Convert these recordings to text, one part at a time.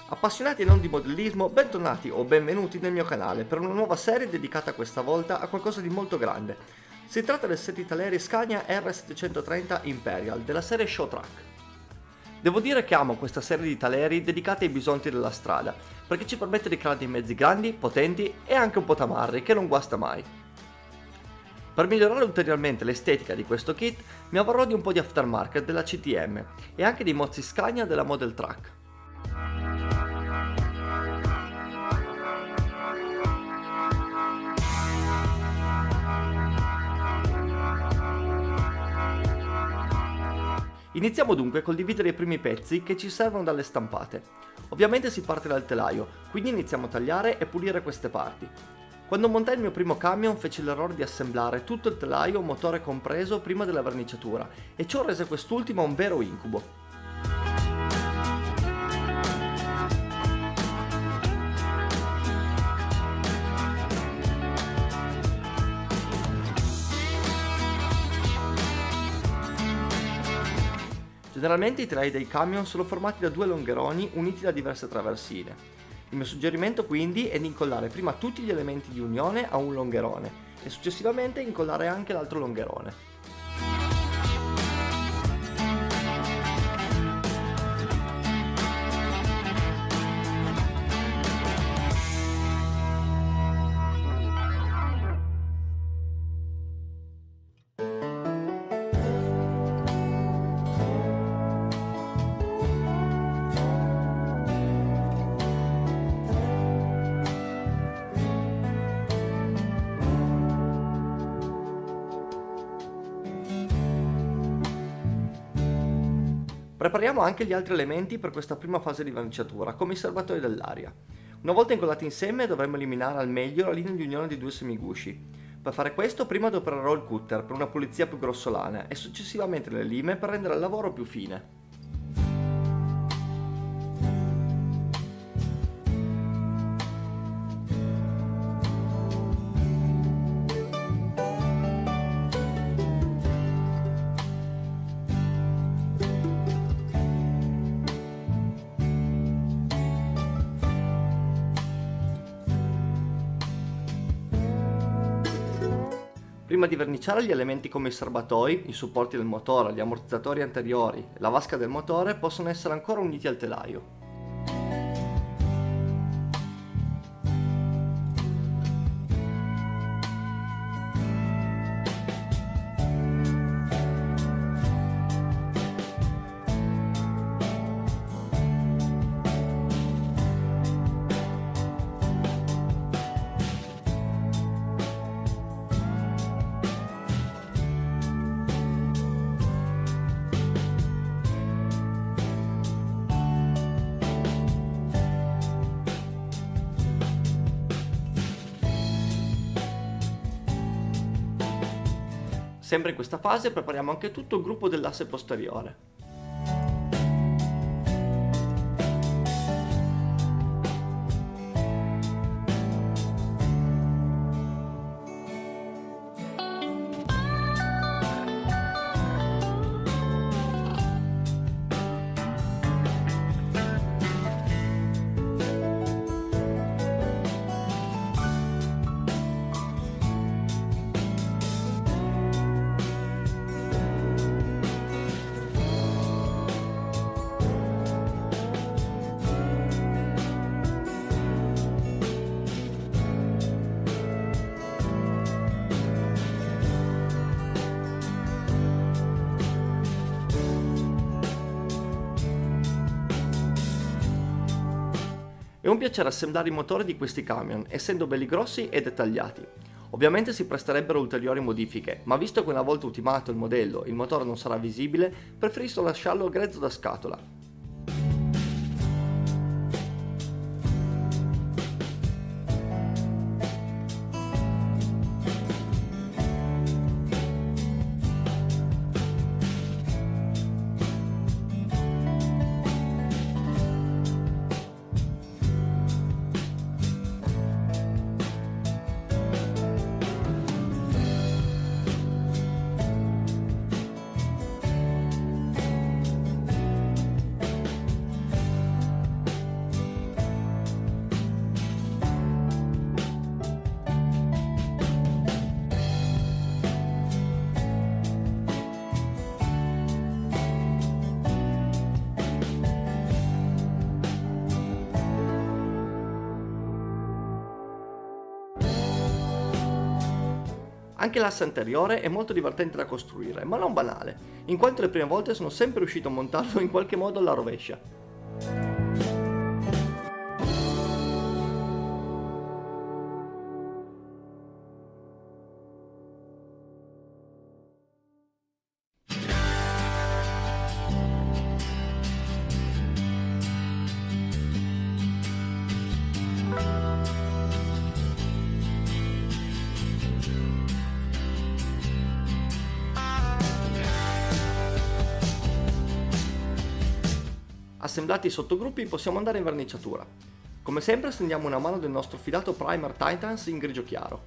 Appassionati e non di modellismo, bentornati o benvenuti nel mio canale per una nuova serie dedicata questa volta a qualcosa di molto grande. Si tratta del set Italeri Scania R730 Imperial della serie Show Truck. Devo dire che amo questa serie di taleri dedicate ai bisonti della strada, perché ci permette di creare dei mezzi grandi, potenti e anche un po' tamarri, che non guasta mai. Per migliorare ulteriormente l'estetica di questo kit mi avvarrò di un po' di aftermarket della CTM e anche dei mozzi Scania della Model Truck. Iniziamo dunque col dividere i primi pezzi che ci servono dalle stampate. Ovviamente si parte dal telaio, quindi iniziamo a tagliare e pulire queste parti. Quando montai il mio primo camion feci l'errore di assemblare tutto il telaio, motore compreso, prima della verniciatura, e ciò rese quest'ultima un vero incubo. Generalmente i telai dei camion sono formati da due longheroni uniti da diverse traversine. Il mio suggerimento quindi è di incollare prima tutti gli elementi di unione a un longherone e successivamente incollare anche l'altro longherone. Prepariamo anche gli altri elementi per questa prima fase di verniciatura, come i serbatoi dell'aria. Una volta incollati insieme dovremo eliminare al meglio la linea di unione dei due semigusci. Per fare questo prima adopererò il cutter per una pulizia più grossolana e successivamente le lime per rendere il lavoro più fine. Prima di verniciare gli elementi come i serbatoi, i supporti del motore, gli ammortizzatori anteriori e la vasca del motore possono essere ancora uniti al telaio. Sempre in questa fase prepariamo anche tutto il gruppo dell'asse posteriore. È un piacere assemblare i motori di questi camion, essendo belli grossi e dettagliati. Ovviamente si presterebbero ulteriori modifiche, ma visto che una volta ultimato il modello il motore non sarà visibile, preferisco lasciarlo grezzo da scatola. Anche l'asse anteriore è molto divertente da costruire, ma non banale, in quanto le prime volte sono sempre riuscito a montarlo in qualche modo alla rovescia. Assemblati i sottogruppi possiamo andare in verniciatura. Come sempre stendiamo una mano del nostro fidato primer Titans in grigio chiaro.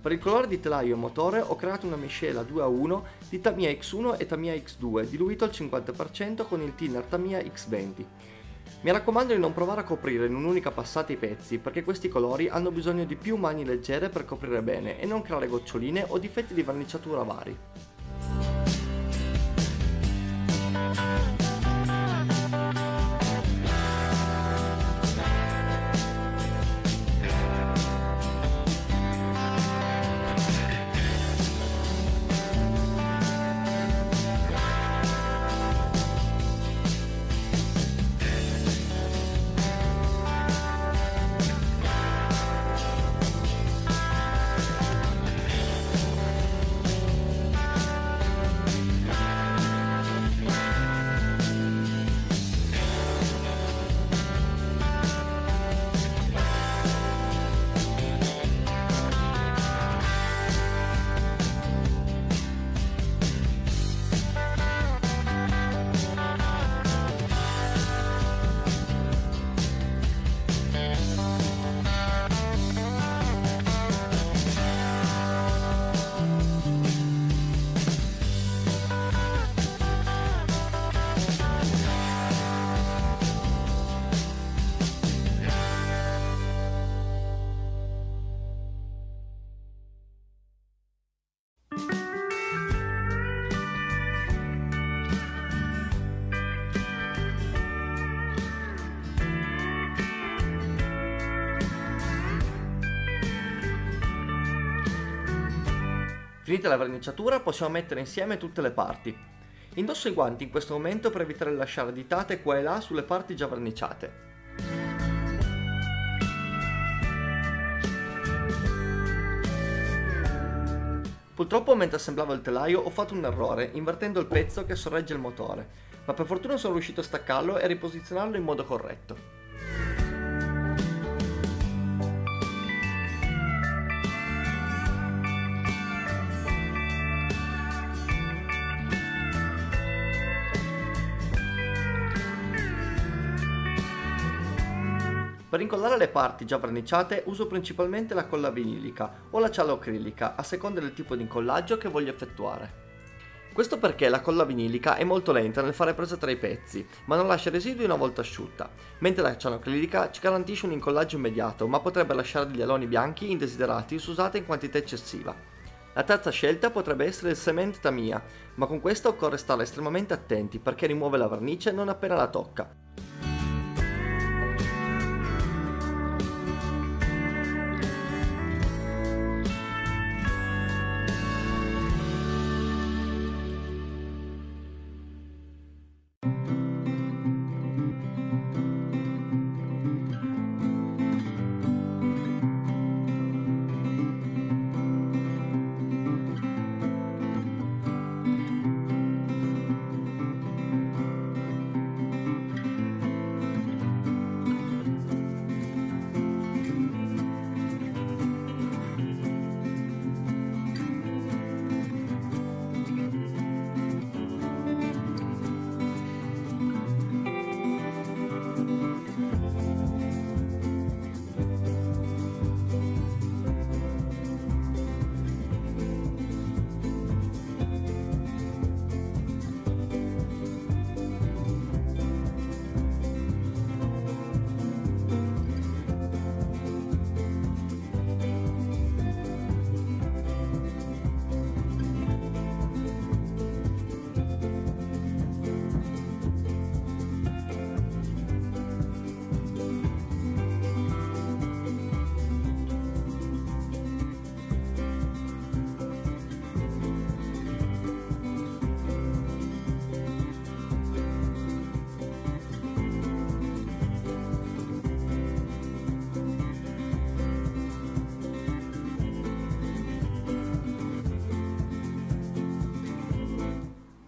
Per il colore di telaio e motore ho creato una miscela 2:1 di Tamiya X1 e Tamiya X2 diluito al 50% con il thinner Tamiya X20. Mi raccomando di non provare a coprire in un'unica passata i pezzi, perché questi colori hanno bisogno di più mani leggere per coprire bene e non creare goccioline o difetti di verniciatura vari. Finita la verniciatura possiamo mettere insieme tutte le parti. Indosso i guanti in questo momento per evitare di lasciare ditate qua e là sulle parti già verniciate. Purtroppo mentre assemblavo il telaio ho fatto un errore invertendo il pezzo che sorregge il motore, ma per fortuna sono riuscito a staccarlo e riposizionarlo in modo corretto. Per incollare le parti già verniciate uso principalmente la colla vinilica o la cialoacrilica a seconda del tipo di incollaggio che voglio effettuare. Questo perché la colla vinilica è molto lenta nel fare presa tra i pezzi, ma non lascia residui una volta asciutta, mentre la cianoacrilica ci garantisce un incollaggio immediato, ma potrebbe lasciare degli aloni bianchi indesiderati se usata in quantità eccessiva. La terza scelta potrebbe essere il cement Tamiya, ma con questo occorre stare estremamente attenti perché rimuove la vernice non appena la tocca.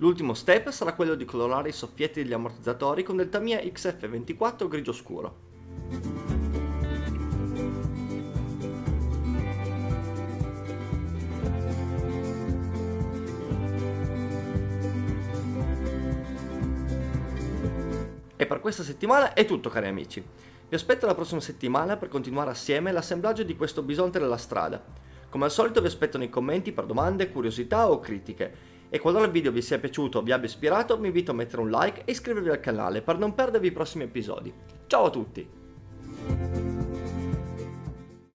L'ultimo step sarà quello di colorare i soffietti degli ammortizzatori con del Tamiya XF24 grigio scuro. E per questa settimana è tutto, cari amici. Vi aspetto la prossima settimana per continuare assieme l'assemblaggio di questo bisonte della strada. Come al solito vi aspetto nei commenti per domande, curiosità o critiche. E qualora il video vi sia piaciuto o vi abbia ispirato, vi invito a mettere un like e iscrivervi al canale per non perdervi i prossimi episodi. Ciao a tutti!